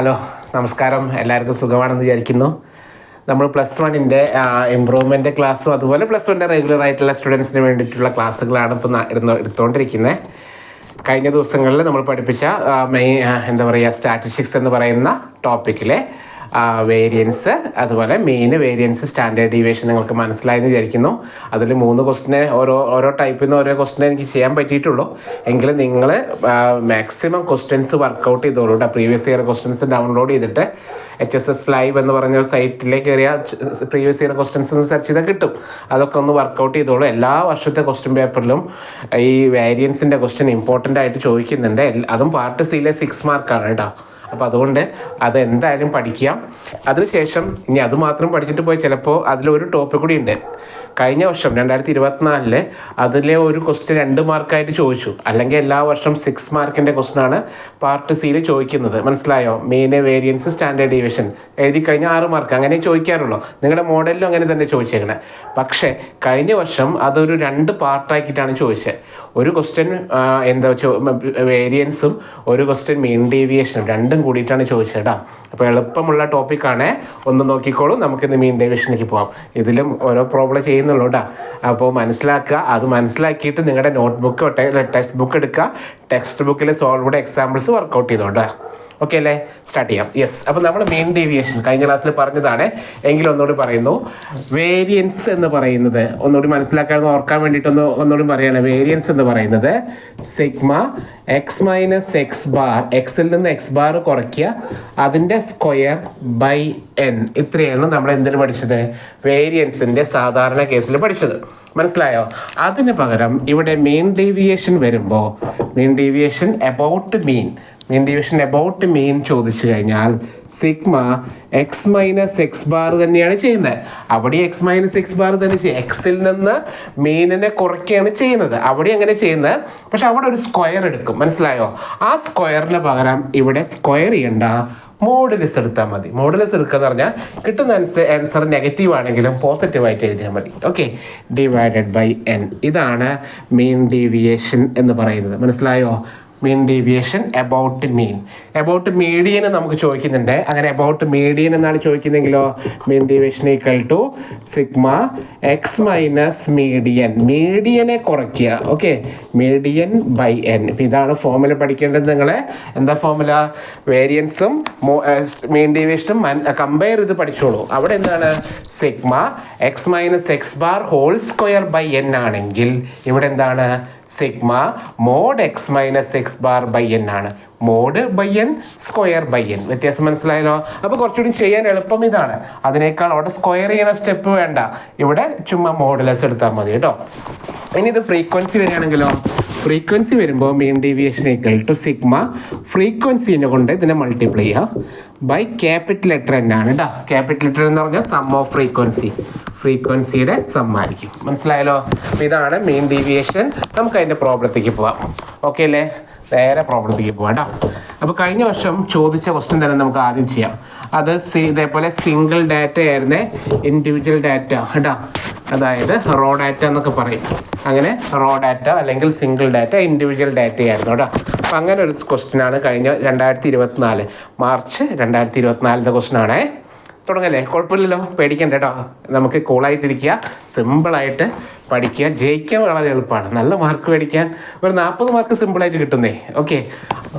Hello, നമസ്കാരം. എല്ലാവർക്കും സുഖമാണെന്ന് വിചാരിക്കുന്നു. നമ്മൾ +1 ഇമ്പ്രൂവ്മെൻ്റ് ക്ലാസ്സും അതുപോലെ +1 റെഗുലർ ആയിട്ടുള്ള സ്റ്റുഡൻസിന് വേണ്ടിയിട്ടുള്ള ക്ലാസ്സുകളാണ് ഇപ്പോൾ എടുത്തുകൊണ്ടിരിക്കുന്നത്. കഴിഞ്ഞ ദിവസങ്ങളിൽ നമ്മൾ പഠിപ്പിച്ച സ്റ്റാറ്റിസ്റ്റിക്സ് എന്ന് പറയുന്ന ടോപ്പിക്കിലെ വേരിയൻസ്, അതുപോലെ മെയിൻ വേരിയൻസ്, സ്റ്റാൻഡേർഡ് ഡീവിയേഷൻ നിങ്ങൾക്ക് മനസ്സിലായെന്ന് വിചാരിക്കുന്നു. അതിൽ 3 ക്വസ്റ്റിനെ ഓരോ ടൈപ്പിൽ നിന്ന് ഓരോ ക്വസ്റ്റിനെ എനിക്ക് ചെയ്യാൻ പറ്റിയിട്ടുള്ളൂ. എങ്കിലും നിങ്ങൾ മാക്സിമം ക്വസ്റ്റ്യൻസ് വർക്കൗട്ട് ചെയ്തോളൂ. പ്രീവിയസ് ഇയർ ക്വസ്റ്റ്യൻസ് ഡൗൺലോഡ് ചെയ്തിട്ട് HSS ലൈവ് എന്ന് പറഞ്ഞ സൈറ്റിലേക്ക് കയറിയ പ്രീവിയസ് ഇയർ ക്വസ്റ്റ്യൻസ് ഒന്ന് സെർച്ച് ചെയ്താൽ കിട്ടും. അതൊക്കെ ഒന്ന് വർക്കൗട്ട് ചെയ്തോളൂ. എല്ലാ വർഷത്തെ ക്വസ്റ്റ്യൻ പേപ്പറിലും ഈ വേരിയൻസിൻ്റെ ക്വസ്റ്റ്യൻ ഇമ്പോർട്ടൻ്റ് ആയിട്ട് ചോദിക്കുന്നുണ്ട്. അതും പാർട്ട് സിയിലെ 6 മാർക്കാണ് കേട്ടോ. അപ്പോൾ അതുകൊണ്ട് അതെന്തായാലും പഠിക്കാം. അതിനുശേഷം ഇനി അതുമാത്രം പഠിച്ചിട്ട് പോയി ചിലപ്പോൾ അതിലൊരു ടോപ്പിക് കൂടി ഉണ്ട്. കഴിഞ്ഞ വർഷം 2024 അതിലെ ഒരു ക്വസ്റ്റ്യൻ 2 മാർക്കായിട്ട് ചോദിച്ചു. അല്ലെങ്കിൽ എല്ലാ വർഷം 6 മാർക്കിൻ്റെ ക്വസ്റ്റ്യനാണ് പാർട്ട് സിയിൽ ചോദിക്കുന്നത്. മനസ്സിലായോ? മെയിൻ വേരിയൻസ്, സ്റ്റാൻഡേർഡ് ഡീവിയേഷൻ എഴുതി കഴിഞ്ഞാൽ 6 മാർക്ക് അങ്ങനെ ചോദിക്കാറുള്ളൂ. നിങ്ങളുടെ മോഡലിലും അങ്ങനെ തന്നെ ചോദിച്ചേക്കണേ. പക്ഷേ കഴിഞ്ഞ വർഷം അതൊരു 2 പാർട്ടാക്കിയിട്ടാണ് ചോദിച്ചത്. ഒരു ക്വസ്റ്റ്യൻ വേരിയൻസും ഒരു ക്വസ്റ്റ്യൻ മീൻ ഡീവിയേഷനും രണ്ടും കൂടിയിട്ടാണ് ചോദിച്ചത് കേട്ടോ. അപ്പോൾ എളുപ്പമുള്ള ടോപ്പിക്കാണ്. ഒന്ന് നോക്കിക്കോളൂ. നമുക്കിന്ന് മീൻ ഡീവിയേഷനിലേക്ക് പോകാം. ഇതിലും ഓരോ പ്രോബ്ലം ചെയ്യുന്നുള്ളൂ കേട്ടോ. അപ്പോൾ മനസ്സിലാക്കുക. അത് മനസ്സിലാക്കിയിട്ട് നിങ്ങളുടെ നോട്ട്ബുക്ക് ടെക്സ്റ്റ് ബുക്ക് എടുക്കുക. ടെക്സ്റ്റ് ബുക്കിൽ സോൾവ്ഡ് എക്സാമ്പിൾസ് വർക്കൗട്ട് ചെയ്തോട്ടോ. ഓക്കെ അല്ലേ? സ്റ്റാർട്ട് ചെയ്യാം. യെസ്. അപ്പോൾ നമ്മൾ മീൻ ഡീവിയേഷൻ കഴിഞ്ഞ ക്ലാസ്സിൽ പറഞ്ഞതാണ്. എങ്കിലും ഒന്നുകൂടി പറയുന്നു. വേരിയൻസ് എന്ന് പറയുന്നത് ഒന്നുകൂടി മനസ്സിലാക്കാൻ ഓർക്കാൻ വേണ്ടിയിട്ടൊന്ന് ഒന്നുകൂടി പറയുകയാണ്. വേരിയൻസ് എന്ന് പറയുന്നത് sigma X minus X bar, എക്സിൽ നിന്ന് എക്സ് ബാർ കുറയ്ക്കുക, അതിൻ്റെ സ്ക്വയർ ബൈ n. ഇത്രയാണ് നമ്മൾ എന്തിനു പഠിച്ചത്? വേരിയൻസിൻ്റെ സാധാരണ കേസിൽ പഠിച്ചത്. മനസ്സിലായോ? അതിന് പകരം ഇവിടെ മീൻ ഡീവിയേഷൻ വരുമ്പോൾ മീൻ ഡീവിയേഷൻ എബൌട്ട് മീൻ ചോദിച്ചു കഴിഞ്ഞാൽ sigma X minus X bar തന്നെയാണ് ചെയ്യുന്നത്. അവിടെ എക്സ് മൈനസ് എക്സ് ബാർ തന്നെ ചെയ്യും. എക്സിൽ നിന്ന് മീനിനെ കുറയ്ക്കുകയാണ് ചെയ്യുന്നത്. അവിടെ അങ്ങനെ ചെയ്യുന്നത്. പക്ഷെ അവിടെ ഒരു സ്ക്വയർ എടുക്കും. മനസ്സിലായോ? ആ സ്ക്വയറിന് പകരം ഇവിടെ സ്ക്വയർ ചെയ്യണ്ട, മോഡുലസ് എടുത്താൽ മതി. മോഡുലസ് എടുക്കുക എന്ന് പറഞ്ഞാൽ കിട്ടുന്ന ആൻസർ നെഗറ്റീവ് ആണെങ്കിലും പോസിറ്റീവായിട്ട് എഴുതിയാൽ മതി. Okay, divided by n. ഇതാണ് മീൻ ഡീവിയേഷൻ എന്ന് പറയുന്നത്. മനസ്സിലായോ? മീൻ ഡീവിയേഷൻ എബൌട്ട് മീഡിയൻ നമുക്ക് ചോദിക്കുന്നുണ്ട്. അങ്ങനെ എബൌട്ട് മീഡിയൻ എന്നാണ് ചോദിക്കുന്നതെങ്കിലോ mean deviation equal to sigma X minus മീഡിയനെ കുറയ്ക്കുക. Okay, median by n. ഇപ്പം ഇതാണ് ഫോർമുല പഠിക്കേണ്ടത്. നിങ്ങളെ എന്താ ഫോർമുല? വേരിയൻസും മീൻ ഡീവിയേഷനും കമ്പയർ ചെയ്ത് പഠിച്ചോളൂ. അവിടെ എന്താണ്? Sigma X minus X bar whole square by n ആണെങ്കിൽ ഇവിടെ എന്താണ്? Sigma mod X minus X bar by n ആണ്. Mod by n, square by n. വ്യത്യാസം മനസ്സിലായല്ലോ? അപ്പോൾ കുറച്ചുകൂടി ചെയ്യാൻ എളുപ്പം ഇതാണ്. അതിനേക്കാൾ അവിടെ സ്ക്വയർ ചെയ്യുന്ന സ്റ്റെപ്പ് വേണ്ട. ഇവിടെ ചുമ്മാ മോഡുലസ് എടുത്താൽ മതി കേട്ടോ. ഇനി ഇത് ഫ്രീക്വൻസി വരികയാണെങ്കിലോ, ഫ്രീക്വൻസി വരുമ്പോൾ mean deviation equal to sigma ഫ്രീക്വൻസിനെ കൊണ്ട് ഇതിനെ മൾട്ടിപ്ലൈ ചെയ്യുക ബൈ ക്യാപിറ്റൽ ലെറ്റർ n ആണ് കേട്ടോ. ക്യാപിറ്റൽ ലെറ്റർ എന്ന് പറഞ്ഞാൽ സം ഓഫ് ഫ്രീക്വൻസിയുടെ സം ആയിരിക്കും. മനസ്സിലായല്ലോ? അപ്പോൾ ഇതാണ് മീൻ ഡീവിയേഷൻ. നമുക്ക് അതിൻ്റെ പ്രോബ്ലത്തേക്ക് പോവാം. ഓക്കെ അല്ലേ? നേരെ പ്രോബ്ലത്തേക്ക് പോവാം കേട്ടോ. അപ്പോൾ കഴിഞ്ഞ വർഷം ചോദിച്ച ക്വസ്റ്റ്യൻ തന്നെ നമുക്ക് ആദ്യം ചെയ്യാം. അത് ഇതേപോലെ സിംഗിൾ ഡാറ്റ ആയിരുന്നേ, ഇൻഡിവിജ്വൽ ഡാറ്റ കേട്ടോ. അതായത് റോ ഡാറ്റ എന്നൊക്കെ പറയും. അങ്ങനെ റോ ഡാറ്റ അല്ലെങ്കിൽ സിംഗിൾ ഡാറ്റ, ഇൻഡിവിജ്വൽ ഡാറ്റ ആയിരുന്നു കേട്ടോ. അപ്പം അങ്ങനെ ഒരു ക്വസ്റ്റ്യനാണ് കഴിഞ്ഞ 2024 മാർച്ച് 2024 ക്വസ്റ്റ്യനാണേ. തുടങ്ങല്ലേ? കുഴപ്പമില്ലല്ലോ, പേടിക്കണ്ട കേട്ടോ. നമുക്ക് കൂളായിട്ടിരിക്കുക, സിമ്പിളായിട്ട് പഠിക്കുക. ജയിക്കാൻ വളരെ എളുപ്പമാണ്. നല്ല മാർക്ക് മേടിക്കാൻ ഒരു 40 മാർക്ക് സിമ്പിളായിട്ട് കിട്ടുന്നേ. ഓക്കെ,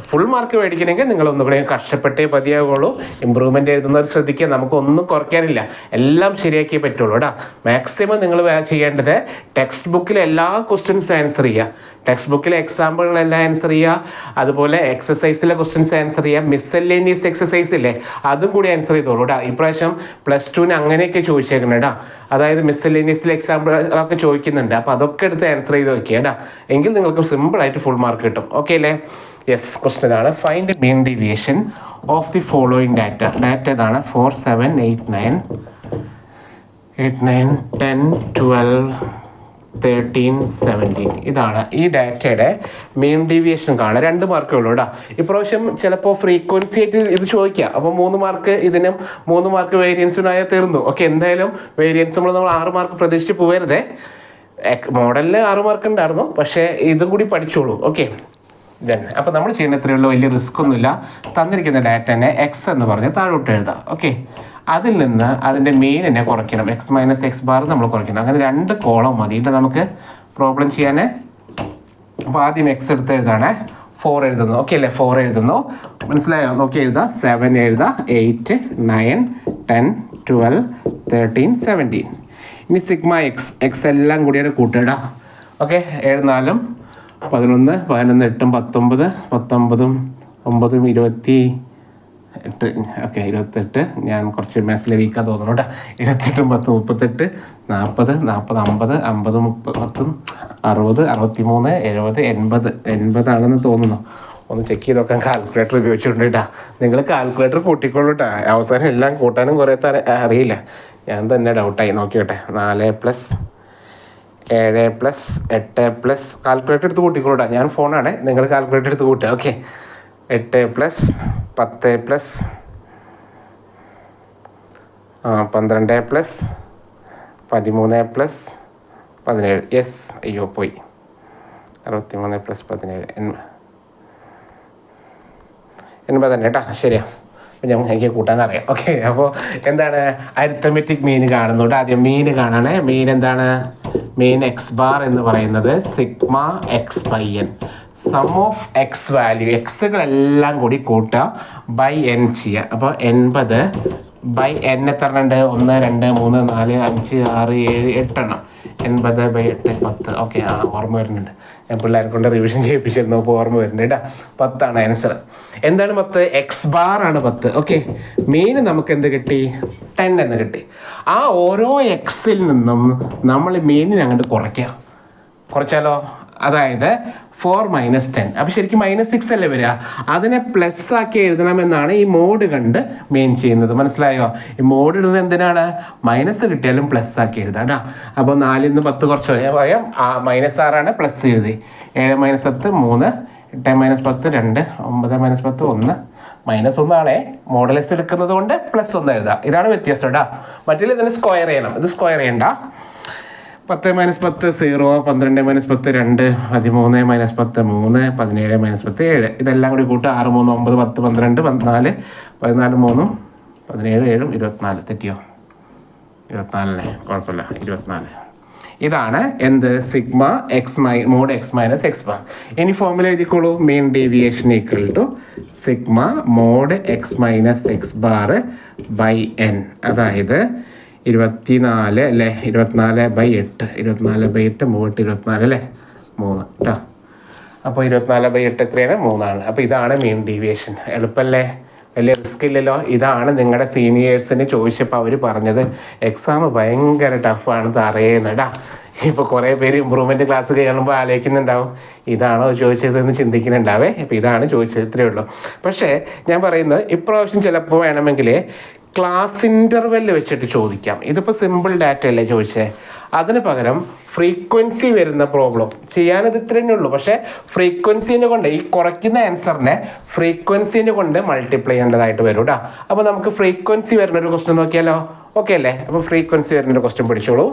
ഫുൾ മാർക്ക് മേടിക്കണമെങ്കിൽ നിങ്ങൾ ഒന്നുകൂടെ കഷ്ടപ്പെട്ടേ മതിയാകുള്ളൂ. ഇമ്പ്രൂവ്മെൻ്റ് എഴുതുന്നവർ ശ്രദ്ധിക്കുക. നമുക്കൊന്നും കുറയ്ക്കാനില്ല, എല്ലാം ശരിയാക്കിയേ പറ്റുള്ളൂ കേട്ടോ. മാക്സിമം നിങ്ങൾ ചെയ്യേണ്ടത് ടെക്സ്റ്റ് ബുക്കിലെ എല്ലാ ക്വസ്റ്റ്യൻസ് ആൻസർ ചെയ്യുക. ടെക്സ്റ്റ് ബുക്കിലെ എക്സാമ്പിളുകളെല്ലാം ആൻസർ ചെയ്യുക. അതുപോലെ എക്സസൈസിലെ ക്വസ്റ്റ്യൻസ് ആൻസർ ചെയ്യുക. മിസ്സെല്ലേനിയസ് എക്സസൈസ് ഇല്ലേ, അതും കൂടി ആൻസർ ചെയ്തോളൂ കേട്ടോ. ഇപ്രാവശ്യം +2 അങ്ങനെയൊക്കെ ചോദിച്ചേക്കണം കേട്ടോ. അതായത് മിസ്സെല്ലേനിയസിലെ എക്സാമ്പിളൊക്കെ ചോദിക്കുന്നുണ്ട്. അപ്പോൾ അതൊക്കെ എടുത്ത് ആൻസർ ചെയ്ത് വെക്കുക കേട്ടോ. എങ്കിൽ നിങ്ങൾക്ക് സിമ്പിളായിട്ട് ഫുൾ മാർക്ക് കിട്ടും. ഓക്കെ അല്ലേ? യെസ്. ക്വസ്റ്റ്യൻ ആണ്, find mean deviation of the following data. Data ഇതാണ് 4, 7, 8, 9, 10, 12, 13, 17. ഇതാണ് ഈ ഡാറ്റയുടെ മീൻ ഡീവിയേഷൻ കാണാൻ 2 മാർക്കേ ഉള്ളൂ കേട്ടോ. ഇപ്രാവശ്യം ചിലപ്പോൾ ഫ്രീക്വൻസി ആയിട്ട് ഇത് ചോദിക്കുക. അപ്പോൾ 3 മാർക്ക് ഇതിനും 3 മാർക്ക് വേരിയൻസിനായാൽ തീർന്നു. ഓക്കെ, എന്തായാലും വേരിയൻസ് നമ്മൾ 6 മാർക്ക് പ്രതീക്ഷിച്ച് പോകരുതേ. മോഡലിൽ 6 മാർക്ക് ഉണ്ടായിരുന്നു, പക്ഷേ ഇതും കൂടി പഠിച്ചോളൂ. ഓക്കെ, ദെൻ അപ്പോൾ നമ്മൾ ചെയ്യുന്ന ഇത്രയുള്ള വലിയ റിസ്ക് ഒന്നുമില്ല. തന്നിരിക്കുന്ന ഡാറ്റനെ എക്സ് എന്ന് പറഞ്ഞ് താഴോട്ട് എഴുതാം. ഓക്കെ, അതിൽ നിന്ന് അതിൻ്റെ മെയിനെ കുറയ്ക്കണം. എക്സ് മൈനസ് എക്സ് ബാർ നമ്മൾ കുറയ്ക്കണം. അങ്ങനെ 2 കോളം മതിയിട്ട് നമുക്ക് പ്രോബ്ലം ചെയ്യാൻ. അപ്പോൾ ആദ്യം എക്സ് എടുത്ത് എഴുതാണ്. 4 എഴുതുന്നു. ഓക്കെ അല്ലേ, 4 എഴുതുന്നു. മനസ്സിലായോ? നോക്കി എഴുതാം. 7 എഴുതാം. 8, 9, 10, 12, 13, 17. ഇനി സിഗ്മ എക്സ് എല്ലാം കൂടിയാണ് കൂട്ടിയിടാം. ഓക്കെ, 7 4 11 11 8 19 19 9 28. ഓക്കെ, 28. ഞാൻ കുറച്ച് മാത്സിലെ വീക്കാ തോന്നുന്നു കേട്ടോ. 28 10 38 40 40 50 50 30 60 63 70 80 ആണെന്ന് തോന്നുന്നു. ഒന്ന് ചെക്ക് ചെയ്ത് നോക്കാൻ കാൽക്കുലേറ്റർ ഉപയോഗിച്ചിട്ടുണ്ട് കേട്ടോ. നിങ്ങൾ കാൽക്കുലേറ്റർ കൂട്ടിക്കോളൂ കേട്ടോ. അവസാനം എല്ലാം കൂട്ടാനും കുറേ അറിയില്ല. ഞാൻ തന്നെ ഡൗട്ടായി. നോക്കിയോട്ടെ. 4 + 7 + 8 + കാൽക്കുലേറ്റർ എടുത്ത് കൂട്ടിക്കോളൂട്ടാ. ഞാൻ ഫോണാണ്, നിങ്ങൾ കാൽക്കുലേറ്റർ എടുത്ത് കൂട്ടുക. ഓക്കെ, 8 + 10 + 12 + 13 + 17. യെസ്, അയ്യോ പോയി. 63 + 17 80 തന്നെ കേട്ടോ. ശരിയാ, അപ്പം എനിക്ക് കൂട്ടാൻ അറിയാം. ഓക്കെ, അപ്പോൾ എന്താണ് അരിത്തമെറ്റിക് മീൻ കാണുന്നുണ്ട്. ആദ്യം മീൻ കാണാനേ. മീൻ എന്താണ്? മീൻ എക്സ് ബാർ എന്ന് പറയുന്നത് sigma x by n. Sum of x value, എക്സുകളെല്ലാം കൂടി കൂട്ടുക, ബൈ എൻ ചെയ്യുക. അപ്പോൾ 80 ബൈ എൻ എത്ര ഉണ്ട്? 1 2 3 4 5 6 7 8 എണ്ണം. 80 ബൈ 8 10. ഓക്കെ, ഓർമ്മ വരുന്നുണ്ട്. ഞാൻ പിള്ളേരെ കൊണ്ട് റിവിഷൻ ചെയ്യിപ്പിച്ചിരുന്നു. അപ്പോൾ ഓർമ്മ വരുന്നുണ്ട് കേട്ടോ. 10 ആണ് ആൻസർ. എന്താണ് 10? എക്സ് ബാർ ആണ് 10. ഓക്കെ, മെയിൻ നമുക്ക് എന്ത് കിട്ടി? 10 എന്ന് കിട്ടി. ആ ഓരോ എക്സിൽ നിന്നും നമ്മൾ മെയിനിനെ അങ്ങോട്ട് കുറച്ചാലോ? അതായത് 4 - 10. അപ്പോൾ ശരിക്കും -6 അല്ലേ വരിക? അതിനെ പ്ലസ് ആക്കി എഴുതണമെന്നാണ് ഈ മോഡ് കണ്ട് മെയിൻ ചെയ്യുന്നത്. മനസ്സിലായോ? ഈ മോഡ് ഇടുന്നത് എന്തിനാണ്? മൈനസ് കിട്ടിയാലും പ്ലസ് ആക്കി എഴുതാം കേട്ടോ. അപ്പോൾ 4 നിന്ന് 10 കുറച്ച് പോയാൽ -6 പ്ലസ് എഴുതി. 7 - 10 3, 8 - 10 2, 9 - 10 1. -1 ആണേ. മോഡലസ് എടുക്കുന്നത് കൊണ്ട് +1 എഴുതാം. ഇതാണ് വ്യത്യാസം കേട്ടോ. മറ്റേ ഇതിന് സ്ക്വയർ ചെയ്യണം. ഇത് സ്ക്വയർ ചെയ്യണ്ട. 10 - 10 0, 12 - 10 2, 13 - 10 3, 17 - 10 7. ഇതെല്ലാം കൂടി കൂട്ടുക. 6 3 9 10 12 14 14 3 17 7 24. തെറ്റിയോ? 24 അല്ലേ? കുഴപ്പമില്ല, 24. ഇതാണ് എന്ത്? Sigma x mod X minus X bar. ഇനി ഫോർമുല എഴുതിക്കോളൂ. Mean deviation equal to sigma mod X minus X bar by n. അതായത് 24 അല്ലേ? 24/8. 24/8 24 അല്ലേ? 3 കേട്ടോ. അപ്പോൾ 24/8 എത്രയാണ്? 3 അപ്പോൾ ഇതാണ് മീൻ ഡീവിയേഷൻ. എളുപ്പമല്ലേ? വലിയ റിസ്ക് ഇല്ലല്ലോ. ഇതാണ് നിങ്ങളുടെ സീനിയേഴ്സിന് ചോദിച്ചപ്പോൾ അവർ പറഞ്ഞത് എക്സാം ഭയങ്കര ടഫാണെന്ന് അറിയുന്നടാ. ഇപ്പോൾ കുറേ പേര് ഇമ്പ്രൂവ്മെൻറ്റ് ക്ലാസ് കഴിയുമ്പോൾ ആലോചിക്കുന്നുണ്ടാവും, ഇതാണോ ചോദിച്ചതെന്ന് ചിന്തിക്കുന്നുണ്ടാവേ. ഇപ്പോൾ ഇതാണ് ചോദിച്ചത്, ഇത്രയേ ഉള്ളൂ. പക്ഷേ ഞാൻ പറയുന്നത് ഇപ്രാവശ്യം ചിലപ്പോൾ വേണമെങ്കിൽ ക്ലാസ് ഇൻ്റർവെല്ല് വെച്ചിട്ട് ചോദിക്കാം. ഇതിപ്പോൾ സിമ്പിൾ ഡാറ്റ അല്ലേ ചോദിച്ചേ. അതിന് പകരം ഫ്രീക്വൻസി വരുന്ന പ്രോബ്ലം ചെയ്യാനത് ഇത്ര തന്നെ ഉള്ളൂ. പക്ഷേ ഫ്രീക്വൻസീനെ കൊണ്ട് ഈ കുറയ്ക്കുന്ന ആൻസറിനെ ഫ്രീക്വൻസീനെ കൊണ്ട് മൾട്ടിപ്ലൈ ചെയ്യേണ്ടതായിട്ട് വരും കേട്ടോ. അപ്പോൾ നമുക്ക് ഫ്രീക്വൻസി വരുന്നൊരു ക്വസ്റ്റ്യൻ നോക്കിയാലോ? ഓക്കെ അല്ലേ? അപ്പോൾ ഫ്രീക്വൻസി വരുന്നൊരു ക്വസ്റ്റ്യൻ പഠിച്ചോളൂ.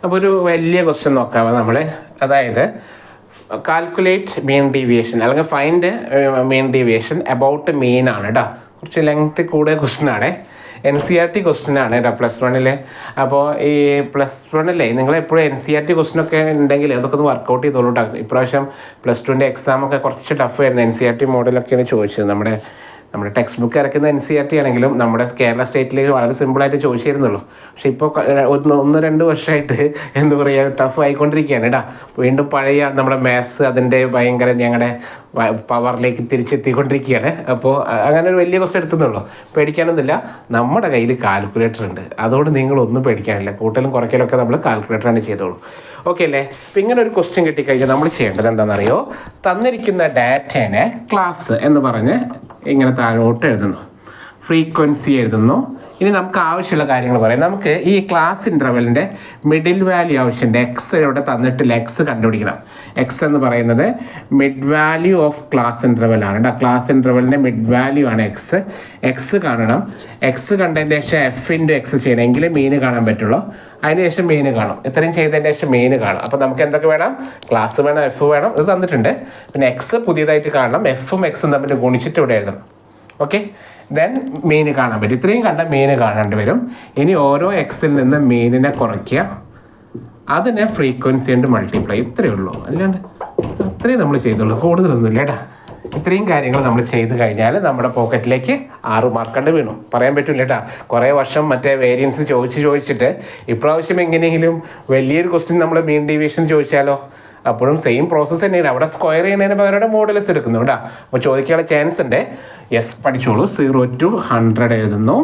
അപ്പോൾ ഒരു വലിയ ക്വസ്റ്റ്യൻ നോക്കാമോ നമ്മൾ? അതായത് കാൽക്കുലേറ്റ് മീൻ ഡീവിയേഷൻ അല്ലെങ്കിൽ ഫൈൻഡ് മീൻ ഡീവിയേഷൻ അബൌട്ട് മീൻ ആണ് കേട്ടോ. കുറച്ച് ലെങ്ത് കൂടിയ ക്വസ്റ്റ്യൻ ആണ്. NCERT ക്വസ്റ്റ്യൻ ആണ് കേട്ടോ +1. അപ്പോൾ ഈ +1 നിങ്ങൾ എപ്പോഴും NCERT ക്വസ്റ്റ്യൻ ഒക്കെ ഉണ്ടെങ്കിൽ അതൊക്കെ ഒന്ന് വർക്കൗട്ട് ചെയ്തോളൂ കേട്ടോ. ഇപ്രാവശ്യം +2 എക്സാമൊക്കെ കുറച്ച് ടഫ് ആയിരുന്നു. NCERT മോഡലൊക്കെയാണ് ചോദിച്ചത്. നമ്മുടെ ടെക്സ്റ്റ് ബുക്ക് ഇറക്കുന്ന NCERT ആണെങ്കിലും നമ്മുടെ കേരള സ്റ്റേറ്റിലേക്ക് വളരെ സിമ്പിളായിട്ട് ചോദിച്ചിരുന്നുള്ളൂ. പക്ഷേ ഇപ്പോൾ 1-2 വർഷമായിട്ട് എന്താ പറയുക ടഫ് ആയിക്കൊണ്ടിരിക്കുകയാണ് കേട്ടോ. വീണ്ടും പഴയ നമ്മുടെ മാത്സ് അതിൻ്റെ ഭയങ്കര ഞങ്ങളുടെ പവറിലേക്ക് തിരിച്ചെത്തിക്കൊണ്ടിരിക്കുകയാണ്. അപ്പോൾ അങ്ങനെ ഒരു വലിയ ക്വസ്റ്റ്യൻ എടുത്തുന്നുള്ളൂ. പേടിക്കാനൊന്നുമില്ല, നമ്മുടെ കയ്യിൽ കാൽക്കുലേറ്റർ ഉണ്ട്. അതുകൊണ്ട് നിങ്ങളൊന്നും പേടിക്കാനില്ല. കൂട്ടലും കുറയ്ക്കലൊക്കെ നമ്മൾ കാൽക്കുലേറ്ററാണ് ചെയ്തോളൂ. ഓക്കെ അല്ലേ? അപ്പോൾ ഇങ്ങനെ ഒരു ക്വസ്റ്റ്യൻ കിട്ടിക്കഴിഞ്ഞാൽ നമ്മൾ ചെയ്യേണ്ടത് എന്താണെന്നറിയോ? തന്നിരിക്കുന്ന ഡാറ്റേനെ ക്ലാസ് എന്ന് പറഞ്ഞ് ഇങ്ങനെ താഴോട്ട് എഴുതുന്നു. ഫ്രീക്വൻസി എഴുതുന്നു. ഇനി നമുക്ക് ആവശ്യമുള്ള കാര്യങ്ങൾ പറയാം. നമുക്ക് ഈ ക്ലാസ് ഇൻ്റർവെലിൻ്റെ മിഡിൽ വാല്യൂ ആവശ്യമുണ്ട്. എക്സ് ഇവിടെ തന്നിട്ടില്ല, എക്സ് കണ്ടുപിടിക്കണം. എക്സ് എന്ന് പറയുന്നത് mid value of class interval ആണ് കേട്ടോ. ക്ലാസ് ഇൻ്റർവെലിൻ്റെ മിഡ് വാല്യൂ ആണ് എക്സ്. എക്സ് കാണണം. എക്സ് കണ്ടതിന് ശേഷം എഫ് ഇൻറ്റു എക്സ് ചെയ്യണം, എങ്കിലേ മീന് കാണാൻ പറ്റുള്ളൂ. അതിന് ശേഷം മീന് കാണും. ഇത്രയും ചെയ്തതിന് ശേഷം മീന് കാണും. അപ്പോൾ നമുക്ക് എന്തൊക്കെ വേണം? ക്ലാസ് വേണം, എഫ് വേണം, ഇത് തന്നിട്ടുണ്ട്. പിന്നെ എക്സ് പുതിയതായിട്ട് കാണണം, എഫും എക്സും തമ്മിൽ ഗുണിച്ചിട്ട് ഇവിടെ എഴുതണം. ഓക്കെ, ദെൻ മീന് കാണാൻ പറ്റും. ഇത്രയും കണ്ട മീന് കാണേണ്ടി വരും. ഇനി ഓരോ എക്സിൽ നിന്ന് മീനിനെ കുറയ്ക്കുക, അതിനെ ഫ്രീക്വൻസി കൊണ്ട് മൾട്ടിപ്ലൈ. ഇത്രയേ ഉള്ളൂ, അല്ലാണ്ട് അത്രയും നമ്മൾ ചെയ്തുള്ളൂ, കൂടുതലൊന്നുമില്ല കേട്ടാ. ഇത്രയും കാര്യങ്ങൾ നമ്മൾ ചെയ്ത് കഴിഞ്ഞാൽ നമ്മുടെ പോക്കറ്റിലേക്ക് 6 മാർക്കണ്ട് വീണു. പറയാൻ പറ്റില്ല കേട്ടാ. കുറേ വർഷം മറ്റേ വേരിയൻസ് ചോദിച്ചിട്ട് ഇപ്രാവശ്യം എങ്ങനെയെങ്കിലും വലിയൊരു ക്വസ്റ്റ്യൻ നമ്മൾ മീൻ ഡീവിയേഷൻ ചോദിച്ചാലോ? അപ്പോഴും സെയിം പ്രോസസ്സ് തന്നെയാണ്. അവിടെ സ്ക്വയർ ചെയ്യുന്നതിന് പകരം മോഡൽസ് എടുക്കുന്നു കേട്ടോ. അപ്പോൾ ചോദിക്കാനുള്ള ചാൻസ് ഉണ്ട്. യെസ്, പഠിച്ചോളൂ. 0 to 100 എഴുതുന്നു.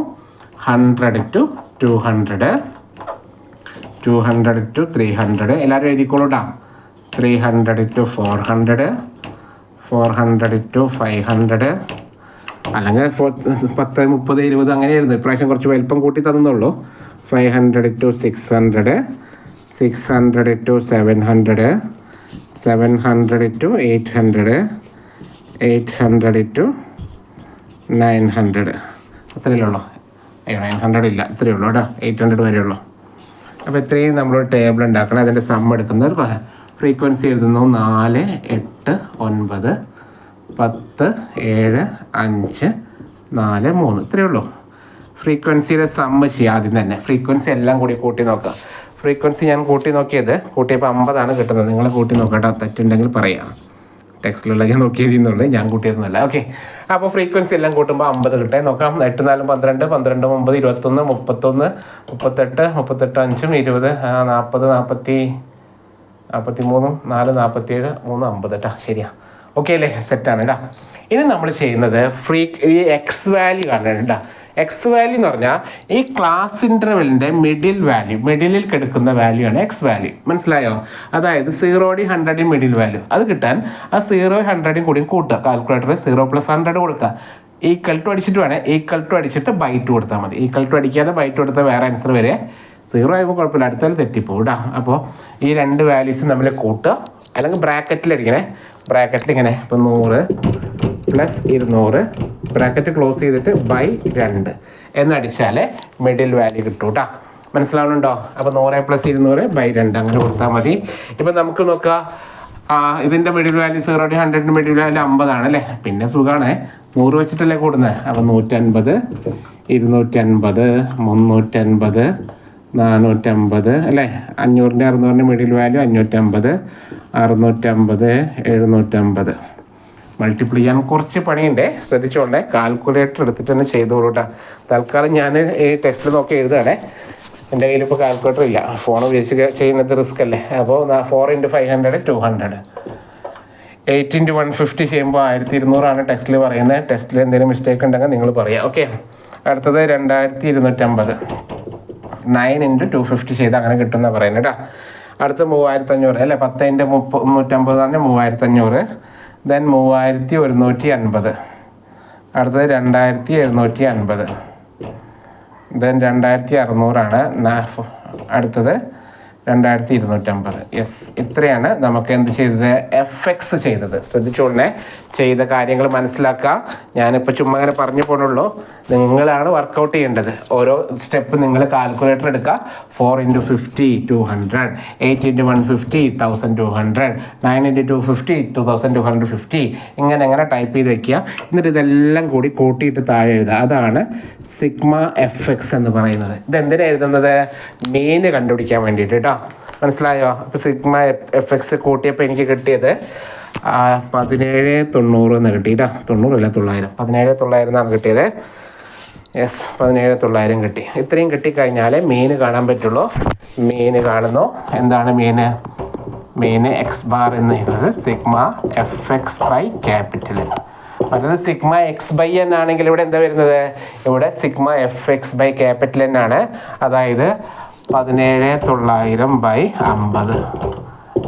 100 to 200, 200 to 300 എല്ലാവരും എഴുതിക്കോളൂ കേട്ടോ. 300 to 400, 400 to 500, അല്ലെങ്കിൽ 10, 30, 20 അങ്ങനെയായിരുന്നു. ഇപ്രാവശ്യം കുറച്ച് വലിപ്പം കൂട്ടി തന്നുള്ളൂ. 500 to 600, 600 to 700, 700 to 800, 800 to 900. അത്രയല്ലേ ഉള്ളൂ? 900 ഇല്ല, ഇത്രയേ ഉള്ളൂ കേട്ടോ. 800 വരെ ഉള്ളൂ. അപ്പോൾ ഇത്രയും നമ്മളൊരു ടേബിൾ ഉണ്ടാക്കണം. അതിൻ്റെ സം എടുക്കുന്നത് ഫ്രീക്വൻസി എഴുതുന്നു. 4, 8, 9, 10, 7, 5, 4, 3. ഇത്രയേ ഉള്ളൂ. ഫ്രീക്വൻസിയുടെ സമ്മ് ചെയ്യുക ആദ്യം തന്നെ. ഫ്രീക്വൻസി എല്ലാം കൂടി കൂട്ടി നോക്കുക. ഫ്രീക്വൻസി ഞാൻ കൂട്ടി കൂട്ടിയപ്പോൾ 50 കിട്ടുന്നത്. നിങ്ങൾ കൂട്ടി നോക്കട്ടെ, തെറ്റുണ്ടെങ്കിൽ പറയാം. ടെക്സ്റ്റിലുള്ള ഞാൻ നോക്കിയതെന്നുള്ളത്, ഞാൻ കൂട്ടിയതെന്നല്ല. ഓക്കെ, അപ്പോൾ ഫ്രീക്വൻസി എല്ലാം കൂട്ടുമ്പോൾ 50 കിട്ടേ. നോക്കാം. 8, 4, 12, 12, 9, 21, 31, 38, 38, 5, 20, 40, 43, 4, 47, 3, 50 കേട്ടോ. ശരിയാ, ഓക്കെ അല്ലേ? സെറ്റാണ് കേട്ടോ. ഇനി നമ്മൾ ചെയ്യുന്നത് ഈ എക്സ് വാല്യൂ കാണണം കേട്ടോ. എക്സ് വാല്യൂ എന്ന് പറഞ്ഞാൽ ഈ ക്ലാസ് ഇൻ്റർവെലിൻ്റെ മിഡിൽ വാല്യൂ, മിഡിലിൽ കിടക്കുന്ന വാല്യൂ ആണ് എക്സ് വാല്യൂ. മനസ്സിലായോ? അതായത് 0 100 മിഡിൽ വാല്യൂ. അത് കിട്ടാൻ ആ 0 100 കൂടി കൂട്ടുക. കാൽക്കുലേറ്ററിൽ 0 + 100 കൊടുക്കുക. ഈക്വൽ ടു അടിച്ചിട്ട് വേണേൽ ഈക്വൽ ടു അടിച്ചിട്ട് ബൈറ്റ് കൊടുത്താൽ മതി. ഈക്വൽ ടു അടിക്കാതെ ബൈറ്റ് കൊടുത്താൽ വേറെ ആൻസർ വരെ. 0 ആകുമ്പോൾ കുഴപ്പമില്ല, അടുത്താൽ തെറ്റിപ്പോകും കേട്ടോ. അപ്പോൾ ഈ 2 വാല്യൂസ് നമ്മൾ കൂട്ടുക, അല്ലെങ്കിൽ ബ്രാക്കറ്റിലടിക്കണേ. ബ്രാക്കറ്റിൽ ഇങ്ങനെ ഇപ്പോൾ 100 + 200 ബ്രാക്കറ്റ് ക്ലോസ് ചെയ്തിട്ട് /2 എന്നടിച്ചാൽ മിഡിൽ വാല്യൂ കിട്ടും കേട്ടോ. മനസ്സിലാവുന്നുണ്ടോ? അപ്പോൾ 100 + 200 /2 അങ്ങനെ കൊടുത്താൽ മതി. ഇപ്പം നമുക്ക് നോക്കാം, ഇതിൻ്റെ middle value 0 to 100 middle value 50 ആണല്ലേ. പിന്നെ സുഖമാണ്, 100 വെച്ചിട്ടല്ലേ കൂടുന്നത്. അപ്പോൾ 150, 250, 350, 450 അല്ലേ. 500, 600 മിഡിൽ വാല്യൂ 550, 650, 750. മൾട്ടിപ്ലൈ ചെയ്യാൻ കുറച്ച് പണിയുണ്ട്, ശ്രദ്ധിച്ചോണ്ടേ. കാൽക്കുലേറ്റർ എടുത്തിട്ട് തന്നെ ചെയ്തോളൂ കേട്ടോ. തൽക്കാലം ഞാൻ ഈ ടെസ്റ്റിൽ നോക്കി എഴുതുകയാണേ. എൻ്റെ കയ്യിലിപ്പോൾ കാൽക്കുലേറ്റർ ഇല്ല, ഫോൺ ഉപയോഗിച്ച് ചെയ്യുന്നത് റിസ്ക് അല്ലേ. അപ്പോൾ 4 × 500 200, 8 × 150 ചെയ്യുമ്പോൾ 1200 ടെസ്റ്റിൽ പറയുന്നത്. ടെസ്റ്റിൽ എന്തെങ്കിലും മിസ്റ്റേക്ക് ഉണ്ടെങ്കിൽ നിങ്ങൾ പറയാം. ഓക്കെ, അടുത്തത് 2250, 9 × 250 ചെയ്ത് അങ്ങനെ കിട്ടുമെന്നാണ് പറയുന്നത് കേട്ടോ. അടുത്ത് 3500 അല്ലേ. 10 × 350 തന്നെ 3500. ദെൻ 3150. അടുത്തത് 2750. ദെൻ 2600. അടുത്തത് 2250. യെസ്, ഇത്രയാണ് നമുക്ക് എന്ത് ചെയ്തത്? FX ചെയ്തത്. ശ്രദ്ധിച്ചോളണേ, ചെയ്ത കാര്യങ്ങൾ മനസ്സിലാക്കുക. ഞാനിപ്പോൾ ചുമ്മാ അങ്ങനെ പറഞ്ഞു പോകണുള്ളൂ. നിങ്ങളാണ് വർക്കൗട്ട് ചെയ്യേണ്ടത്. ഓരോ സ്റ്റെപ്പ് നിങ്ങൾ കാൽക്കുലേറ്റർ എടുക്കുക. 4 × 50 200, 8 × 150 1200, 9 × 250 2250. ഇങ്ങനെ ടൈപ്പ് ചെയ്ത് വയ്ക്കുക. എന്നിട്ട് ഇതെല്ലാം കൂടി കൂട്ടിയിട്ട് താഴെ എഴുതുക. അതാണ് ∑FX എന്ന് പറയുന്നത്. ഇതെന്തിനാണ് എഴുതുന്നത്? മീന് കണ്ടുപിടിക്കാൻ വേണ്ടിയിട്ട് കേട്ടോ. മനസ്സിലായോ? അപ്പോൾ ∑FX കൂട്ടിയപ്പോൾ എനിക്ക് കിട്ടിയത് 1790 എന്ന് കിട്ടി കേട്ടോ. 90 അല്ല 900, 1790 എന്നാണ് കിട്ടിയത്. യെസ്, 1790 കിട്ടി. ഇത്രയും കിട്ടിക്കഴിഞ്ഞാൽ മീന് കാണാൻ പറ്റുള്ളൂ. മീന് കാണുന്നു. എന്താണ് മീന്? മീന് X⁻ എന്ന് എഴുതുന്നത് ∑FX/N. മറ്റത് ∑X/N ആണെങ്കിൽ ഇവിടെ എന്താ വരുന്നത്? ഇവിടെ ∑FX/N ആണ്. അതായത് 1790/50.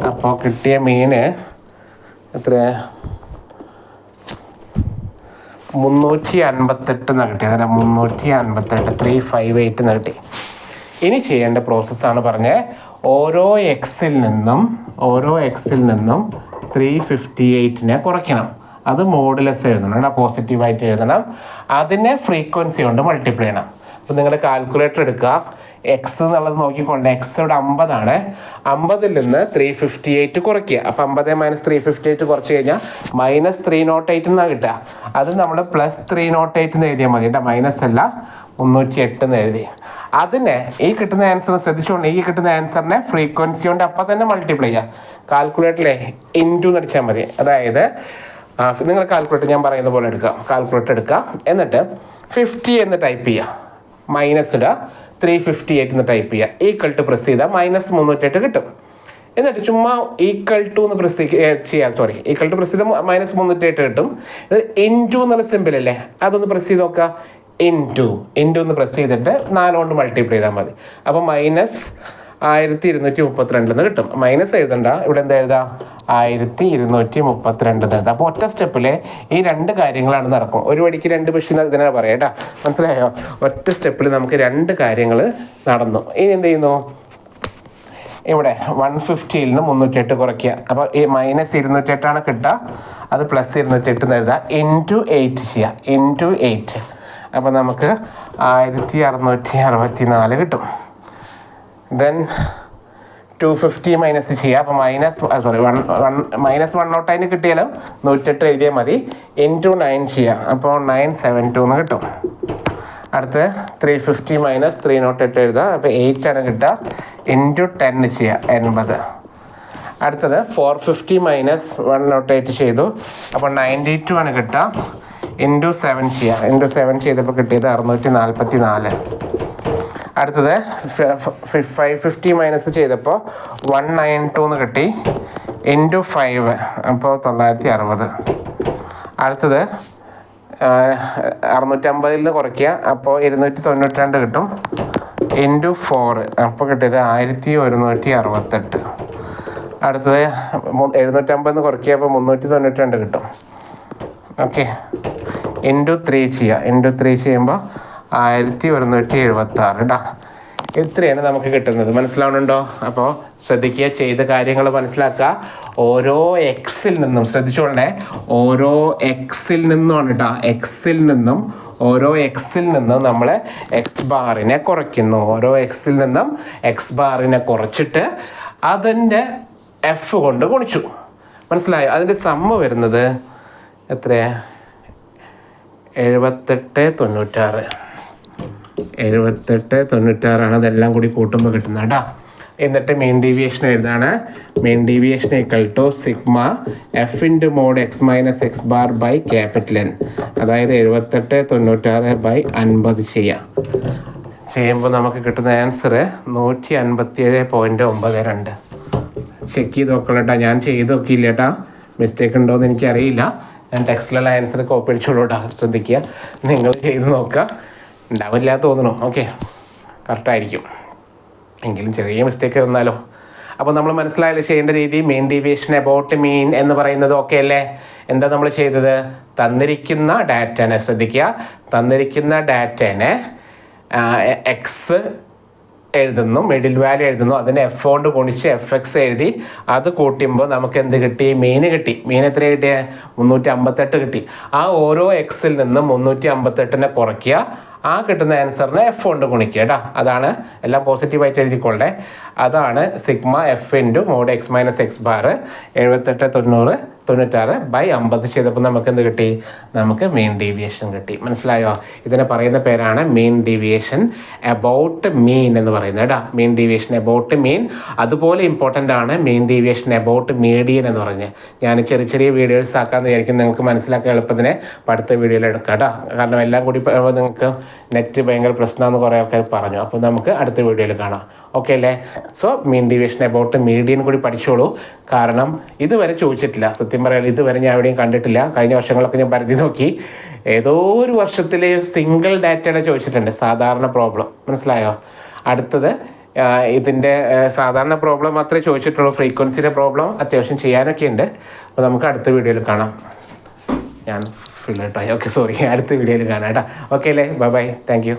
അപ്പോൾ കിട്ടിയ മീന് എത്ര? 358 എന്ന് കിട്ടി. അതായത് 358 358 എന്ന് കിട്ടി. ഇനി ചെയ്യേണ്ട പ്രോസസ്സാണ് പറഞ്ഞത്, ഓരോ എക്സിൽ നിന്നും 358 കുറയ്ക്കണം. അത് മോഡുലസ് എഴുതണം, പോസിറ്റീവായിട്ട് എഴുതണം. അതിനെ ഫ്രീക്വൻസി കൊണ്ട് മൾട്ടിപ്ലൈ ചെയ്യണം. അപ്പോൾ നിങ്ങൾ കാൽക്കുലേറ്റർ എടുക്കുക, എക്സ് എന്നുള്ളത് നോക്കിക്കൊണ്ട്, എക്സ് ഇവിടെ 50 ആണ്. 50 നിന്ന് 358 കുറയ്ക്കുക. അപ്പോൾ 50 - 358 കുറച്ച് കഴിഞ്ഞാൽ -308 എന്നാണ് കിട്ടുക. അത് നമ്മൾ +308 എന്ന് എഴുതിയാൽ മതി കേട്ടോ, മൈനസ് അല്ല, 308 എന്ന് എഴുതി. അതിനെ ഈ കിട്ടുന്ന ആൻസർ ശ്രദ്ധിച്ചുകൊണ്ട്, ഈ കിട്ടുന്ന ആൻസറിനെ ഫ്രീക്വൻസി കൊണ്ട് അപ്പം തന്നെ മൾട്ടിപ്ലൈ ചെയ്യുക. കാൽക്കുലേറ്ററിലെ ഇൻറ്റു എന്ന് അടിച്ചാൽ മതി. അതായത് നിങ്ങൾ കാൽക്കുലേറ്റർ ഞാൻ പറയുന്ന പോലെ എടുക്കുക, കാൽക്കുലേറ്റർ എടുക്കുക, എന്നിട്ട് 50 എന്ന് ടൈപ്പ് ചെയ്യുക, മൈനസ് ഇടുക, 358 എന്ന് ടൈപ്പ് ചെയ്യുക, ഈക്വൽ ടു പ്രസ് ചെയ്താൽ -308 കിട്ടും. എന്നിട്ട് ചുമ്മാ ഈക്വൽ ടു എന്ന് പ്രസ് ചെയ്യാം, ഈക്വൽ ടു പ്രസ് ചെയ്താൽ -308 കിട്ടും. ഇത് ഇൻറ്റു എന്നുള്ള സിമ്പിൾ അല്ലേ, അതൊന്ന് പ്രസ് ചെയ്ത് നോക്കുക. ഇൻറ്റു എന്ന് പ്രസ് ചെയ്തിട്ട് 4 കൊണ്ട് മൾട്ടിപ്ലൈ ചെയ്താൽ മതി. അപ്പോൾ -1232 എന്ന് കിട്ടും. മൈനസ് എഴുതണ്ട, ഇവിടെ എന്താ എഴുതാം, 1232 എന്ന് എഴുതാം. അപ്പോൾ ഒറ്റ സ്റ്റെപ്പിൽ ഈ 2 കാര്യങ്ങളാണ് നടക്കും. ഒരു വടിക്ക് 2 പക്ഷി ഇതിനാണ് പറയാം കേട്ടോ, മനസ്സിലായോ? ഒറ്റ സ്റ്റെപ്പിൽ നമുക്ക് 2 കാര്യങ്ങൾ നടന്നു. ഇനി എന്ത് ചെയ്യുന്നു, ഇവിടെ 150ൽ നിന്ന് 308 കുറയ്ക്കുക. അപ്പോൾ ഈ -208 കിട്ടുക, അത് +208 എന്ന് എഴുതുക, ഇൻറ്റു 8 ചെയ്യുക, ഇൻറ്റു 8. അപ്പോൾ നമുക്ക് 1664 കിട്ടും. ദെൻ 250 മൈനസ് ചെയ്യുക. അപ്പോൾ -109 കിട്ടിയാലും 108 എഴുതിയാൽ മതി. ഇൻറ്റു 9 ചെയ്യുക, അപ്പോൾ 972 എന്ന് കിട്ടും. അടുത്ത് 350 - 308 എഴുതുക, അപ്പോൾ 8 ആണ് കിട്ടുക. ഇൻറ്റു 10 ചെയ്യുക, 80. അടുത്തത് 450 - 108 ചെയ്തു, അപ്പോൾ 92 ആണ് കിട്ടുക. ഇൻറ്റു 7 ചെയ്യുക, ഇൻറ്റു 7 ചെയ്തപ്പോൾ കിട്ടിയത് 644. അടുത്തത് 550 മൈനസ് ചെയ്തപ്പോൾ 192 എന്ന് കിട്ടി. ഇൻറ്റു 5, അപ്പോൾ 960. അടുത്തത് 650 നിന്ന് കുറയ്ക്കുക, അപ്പോൾ 292 കിട്ടും. ഇൻറ്റു 4, അപ്പോൾ കിട്ടിയത് 1168. അടുത്തത് 750 നിന്ന് കുറയ്ക്കുക, അപ്പോൾ 392 കിട്ടും. ഓക്കെ, ഇൻറ്റു 3 ചെയ്യുക, ഇൻറ്റു 3 ചെയ്യുമ്പോൾ 1176 കേട്ടോ. ഇത്രയാണ് നമുക്ക് കിട്ടുന്നത്. മനസ്സിലാവുന്നുണ്ടോ? അപ്പോൾ ശ്രദ്ധിക്കുക, ചെയ്ത കാര്യങ്ങൾ മനസ്സിലാക്കുക. ഓരോ എക്സിൽ നിന്നും ശ്രദ്ധിച്ചോളേ, ഓരോ എക്സിൽ നിന്നുമാണ് കേട്ടോ, ഓരോ എക്സിൽ നിന്നും നമ്മൾ എക്സ് ബാറിനെ കുറയ്ക്കുന്നു. ഓരോ എക്സിൽ നിന്നും എക്സ് ബാറിനെ കുറച്ചിട്ട് അതിൻ്റെ എഫ് കൊണ്ട് ഗുണിച്ചു. മനസ്സിലായോ? അതിൻ്റെ സമ്മ വരുന്നത് എത്രയാ? 7896 അതെല്ലാം കൂടി കൂട്ടുമ്പോൾ കിട്ടുന്നത് കേട്ടോ. എന്നിട്ട് മെയിൻ ഡീവിയേഷൻ എഴുതാണ്. Mean deviation equal to sigma f into mod x - x bar by capital N. അതായത് 7896/50 ചെയ്യുമ്പോൾ നമുക്ക് കിട്ടുന്ന ആൻസർ 157.92. ചെക്ക് ചെയ്ത് നോക്കണം കേട്ടോ, ഞാൻ ചെയ്ത് നോക്കിയില്ല കേട്ടോ, മിസ്റ്റേക്ക് ഉണ്ടോ എന്ന് എനിക്കറിയില്ല. ഞാൻ ടെക്സ്റ്റിലുള്ള ആൻസർ കോപ്പി അടിച്ചോളൂ കേട്ടോ, ശ്രദ്ധിക്കുക. നിങ്ങൾ ചെയ്ത് നോക്കുക, ഉണ്ടാവില്ല തോന്നണു. ഓക്കെ, കറക്റ്റായിരിക്കും, എങ്കിലും ചെറിയ മിസ്റ്റേക്ക് വന്നാലോ. അപ്പോൾ നമ്മൾ മനസ്സിലായാലും ചെയ്യേണ്ട രീതി, മെയിൻ ഡീവിയേഷൻ എബൌട്ട് മീൻ എന്ന് പറയുന്നത് ഓക്കെ അല്ലേ? എന്താ നമ്മൾ ചെയ്തത്? തന്നിരിക്കുന്ന ഡാറ്റനെ ശ്രദ്ധിക്കുക, തന്നിരിക്കുന്ന ഡാറ്റനെ എക്സ് എഴുതുന്നു, മിഡിൽ വാല്യൂ എഴുതുന്നു, അതിനെ എഫ് കൊണ്ട് ഗുണിച്ച് FX എഴുതി, അത് കൂട്ടുമ്പോൾ നമുക്ക് എന്ത് കിട്ടി? മീൻ കിട്ടി. മീൻ എത്ര കിട്ടിയ? 358 കിട്ടി. ആ ഓരോ എക്സിൽ നിന്നും 358 കുറയ്ക്കുക, ആ കിട്ടുന്ന ആൻസറിനെ എഫ് കൊണ്ട് ഗുണിക്കുക കേട്ടോ. അതാണ്, എല്ലാം പോസിറ്റീവായിട്ട് എഴുതിക്കൊള്ളേ. അതാണ് sigma f into mod x - x bar 7896/50 ചെയ്തപ്പോൾ നമുക്ക് എന്ത് കിട്ടി? നമുക്ക് മെയിൻ ഡീവിയേഷൻ കിട്ടി. മനസ്സിലായോ? ഇതിനെ പറയുന്ന പേരാണ് മെയിൻ ഡീവിയേഷൻ എബൌട്ട് മീൻ എന്ന് പറയുന്നത് കേട്ടോ. മെയിൻ ഡീവിയേഷൻ എബൌട്ട് മീൻ. അതുപോലെ ഇമ്പോർട്ടൻ്റ് ആണ് മെയിൻ ഡീവിയേഷൻ എബൌട്ട് മീഡിയൻ എന്ന് പറഞ്ഞ്. ഞാൻ ചെറിയ ചെറിയ വീഡിയോസ് ആക്കാമെന്ന് വിചാരിക്കും, നിങ്ങൾക്ക് മനസ്സിലാക്കാൻ എളുപ്പത്തിന് അടുത്ത വീഡിയോയിൽ എടുക്കാം കേട്ടോ. കാരണം എല്ലാം കൂടി നിങ്ങൾക്ക് നെറ്റ് ഭയങ്കര പ്രശ്നമാണെന്ന് കുറേ ആൾക്കാർ പറഞ്ഞു. അപ്പോൾ നമുക്ക് അടുത്ത വീഡിയോയിൽ കാണാം. ഓക്കെ അല്ലേ? So mean deviation about median കൂടി പഠിച്ചോളൂ. കാരണം ഇതുവരെ ചോദിച്ചിട്ടില്ല, സത്യം പറയാൻ ഇതുവരെ ഞാൻ എവിടെയും കണ്ടിട്ടില്ല. കഴിഞ്ഞ വർഷങ്ങളൊക്കെ ഞാൻ പരിധി നോക്കി, ഏതോ ഒരു വർഷത്തിൽ സിംഗിൾ ഡാറ്റയുടെ ചോദിച്ചിട്ടുണ്ട്, സാധാരണ പ്രോബ്ലം. മനസ്സിലായോ? അടുത്തത് ഇതിൻ്റെ സാധാരണ പ്രോബ്ലം മാത്രമേ ചോദിച്ചിട്ടുള്ളൂ. ഫ്രീക്വൻസിയുടെ പ്രോബ്ലം അത്യാവശ്യം ചെയ്യാനൊക്കെ ഉണ്ട്. അപ്പോൾ നമുക്ക് അടുത്ത വീഡിയോയിൽ കാണാം. ഞാൻ യൂസ്ഫുൾ കേട്ടോ. ഓക്കെ, സോറി, അടുത്ത വീഡിയോയിൽ കാണാം കേട്ടോ. ഓക്കെ അല്ലേ, ബൈ ബൈ, താങ്ക് യു.